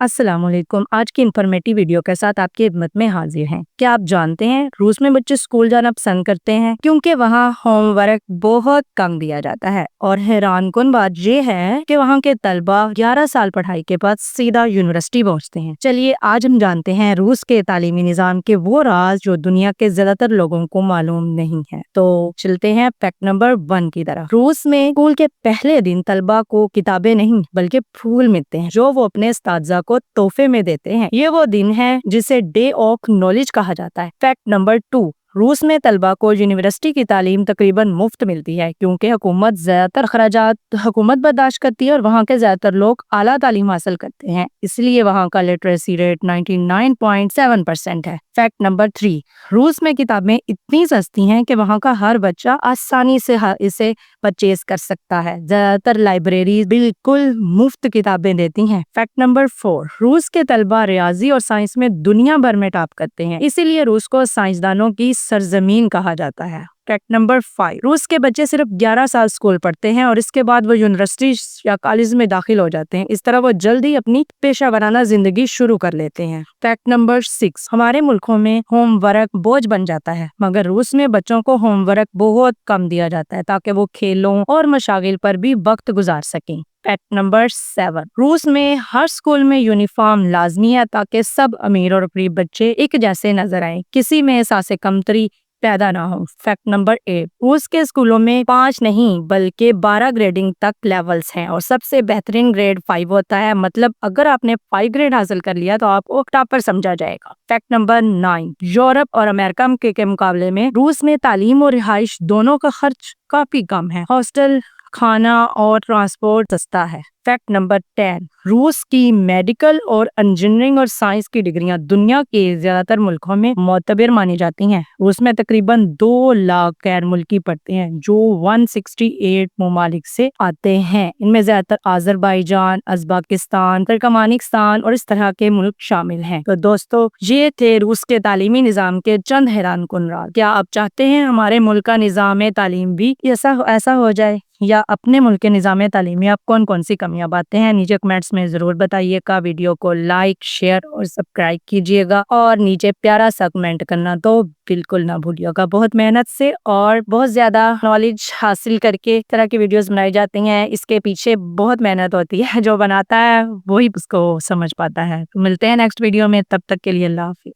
अस्सलाम वालेकुम। आज की इंफॉर्मेटिव वीडियो के साथ आपकी खिदमत में हाजिर हैं। क्या आप जानते हैं रूस में बच्चे स्कूल जाना पसंद करते हैं क्योंकि वहाँ होमवर्क बहुत कम दिया जाता है। और हैरानकुन बात ये है कि वहाँ के तलबा 11 साल पढ़ाई के बाद सीधा यूनिवर्सिटी पहुँचते हैं। चलिए आज हम जानते हैं रूस के तालीमी निज़ाम के वो राज जो दुनिया के ज्यादातर लोगों को मालूम नहीं है। तो चलते हैं फैक्ट नंबर 1 की तरफ। रूस में स्कूल के पहले दिन तलबा को किताबें नहीं बल्कि फूल मिलते हैं जो वो अपने उस्ताद को तोहफे में देते हैं। ये वो दिन है जिसे डे ऑफ नॉलेज कहा जाता है। फैक्ट नंबर 2, रूस में तलबा को यूनिवर्सिटी की तालीम तकरीबन मुफ्त मिलती है क्योंकि हुकूमत ज्यादातर खर्चात हुकूमत बर्दाश्त करती है और वहाँ के ज्यादातर लोग आला तालीम हासिल करते हैं, इसलिए वहाँ का लिटरेसी रेट 99.7% है। फैक्ट नंबर 3, रूस में किताबें इतनी सस्ती हैं कि वहाँ का हर बच्चा आसानी से इसे परचेज कर सकता है। ज्यादातर लाइब्रेरी बिल्कुल मुफ्त किताबें देती हैं। फैक्ट नंबर 4, रूस के तलबा रियाजी और साइंस में दुनिया भर में टॉप करते हैं, इसीलिए रूस को साइंसदानों की सरजमीन कहा जाता है। फैक्ट नंबर 5, रूस के बच्चे सिर्फ 11 साल स्कूल पढ़ते हैं और इसके बाद वो यूनिवर्सिटी या कॉलेज में दाखिल हो जाते हैं। इस तरह वो जल्दी अपनी पेशा वराना जिंदगी शुरू कर लेते हैं। फैक्ट नंबर 6, हमारे मुल्कों में होमवर्क बोझ बन जाता है मगर रूस में बच्चों को होमवर्क बहुत कम दिया जाता है ताकि वो खेलों और मशागिल पर भी वक्त गुजार सकें। फैक्ट नंबर 7, रूस में हर स्कूल में यूनिफॉर्म लाजमी है ताकि सब अमीर और गरीब बच्चे एक जैसे नजर आए, किसी में एहसास कमतरी पैदा ना हो। फैक्ट नंबर 8, रूस के स्कूलों में 5 नहीं बल्कि 12 ग्रेडिंग तक लेवल्स हैं और सबसे बेहतरीन ग्रेड 5 होता है। मतलब अगर आपने 5 ग्रेड हासिल कर लिया तो आपको टॉपर समझा जाएगा। फैक्ट नंबर 9, यूरोप और अमेरिका के मुकाबले में रूस में तालीम और रिहाइश दोनों का खर्च काफी कम है। हॉस्टल, खाना और ट्रांसपोर्ट सस्ता है। फैक्ट नंबर 10, रूस की मेडिकल और इंजीनियरिंग और साइंस की डिग्रियां दुनिया के ज्यादातर मुल्कों में मोतबर मानी जाती हैं। रूस में तकरीबन 2 लाख गैर मुल्की पढ़ते हैं जो 168 ममालिक से आते हैं। इनमें ज्यादातर अजरबैजान, उज़्बेकिस्तान, तुर्कमेनिस्तान और इस तरह के मुल्क शामिल हैं। तो दोस्तों ये थे रूस के तालीमी निज़ाम के चंद हैरानकुन राज। क्या आप चाहते हैं हमारे मुल्क का निज़ाम तालीम भी ऐसा हो जाए या अपने मुल्क के निज़ाम तालीम में आप कौन कौन सी कमियां पाते हैं? नीचे कमेंट्स में जरूर बताइएगा। वीडियो को लाइक, शेयर और सब्सक्राइब कीजिएगा और नीचे प्यारा सा कमेंट करना तो बिल्कुल ना भूलिएगा। बहुत मेहनत से और बहुत ज्यादा नॉलेज हासिल करके इस तरह की वीडियोस बनाई जाती हैं, इसके पीछे बहुत मेहनत होती है। जो बनाता है वही उसको समझ पाता है। तो मिलते हैं नेक्स्ट वीडियो में, तब तक के लिए अल्लाह हाफिज।